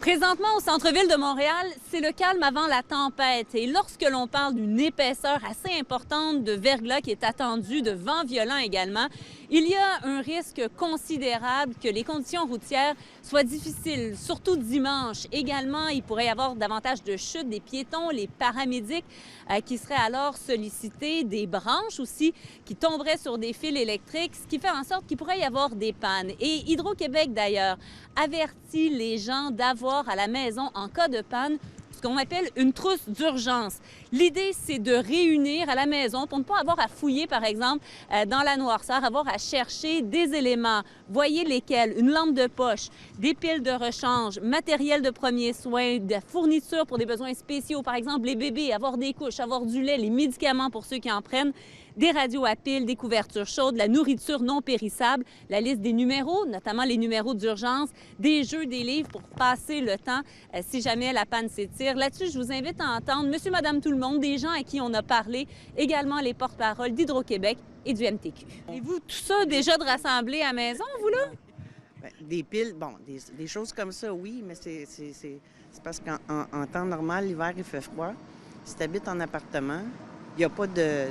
Présentement, au centre-ville de Montréal, c'est le calme avant la tempête. Et lorsque l'on parle d'une épaisseur assez importante de verglas qui est attendue, de vent violent également, il y a un risque considérable que les conditions routières soient difficiles, surtout dimanche. Également, il pourrait y avoir davantage de chutes des piétons, les paramédics qui seraient alors sollicités, des branches aussi qui tomberaient sur des fils électriques, ce qui fait en sorte qu'il pourrait y avoir des pannes. Et Hydro-Québec, d'ailleurs, avertit les gens d'avoir à la maison, en cas de panne, ce qu'on appelle une trousse d'urgence. L'idée, c'est de réunir à la maison pour ne pas avoir à fouiller, par exemple, dans la noirceur, avoir à chercher des éléments. Voyez lesquels? Une lampe de poche, des piles de rechange, matériel de premiers soins, de la fourniture pour des besoins spéciaux, par exemple les bébés, avoir des couches, avoir du lait, les médicaments pour ceux qui en prennent, des radios à piles, des couvertures chaudes, la nourriture non périssable, la liste des numéros, notamment les numéros d'urgence, des jeux, des livres pour passer le temps si jamais la panne s'étire. Là-dessus, je vous invite à entendre monsieur, madame, tout le monde, des gens à qui on a parlé, également les porte-paroles d'Hydro-Québec et du MTQ. Et vous, tout ça déjà de rassembler à la maison, vous, là? Bien, des piles, bon, des choses comme ça, oui, mais c'est parce qu'en temps normal, l'hiver, il fait froid. Si tu habites en appartement, il n'y a pas de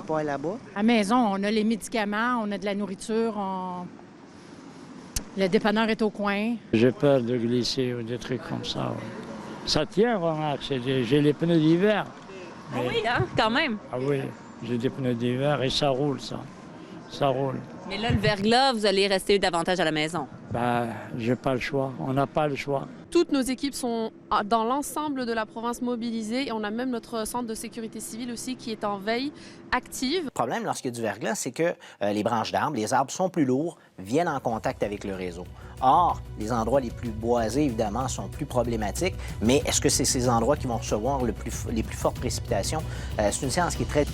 poêle à bois. À la maison, on a les médicaments, on a de la nourriture, le dépanneur est au coin. J'ai peur de glisser ou des trucs comme ça. Ouais. Ça tient, remarque. J'ai les pneus d'hiver. Ah oui, hein? Quand même. Ah oui, j'ai des pneus d'hiver et ça roule, ça. Ça roule. Mais là, le verglas, vous allez rester davantage à la maison. Ben, j'ai pas le choix. On n'a pas le choix. Toutes nos équipes sont dans l'ensemble de la province mobilisées et on a même notre centre de sécurité civile aussi qui est en veille active. Le problème lorsqu'il y a du verglas, c'est que les branches d'arbres, les arbres sont plus lourds, viennent en contact avec le réseau. Or, les endroits les plus boisés, évidemment, sont plus problématiques, mais est-ce que c'est ces endroits qui vont recevoir les plus fortes précipitations? C'est une science qui est très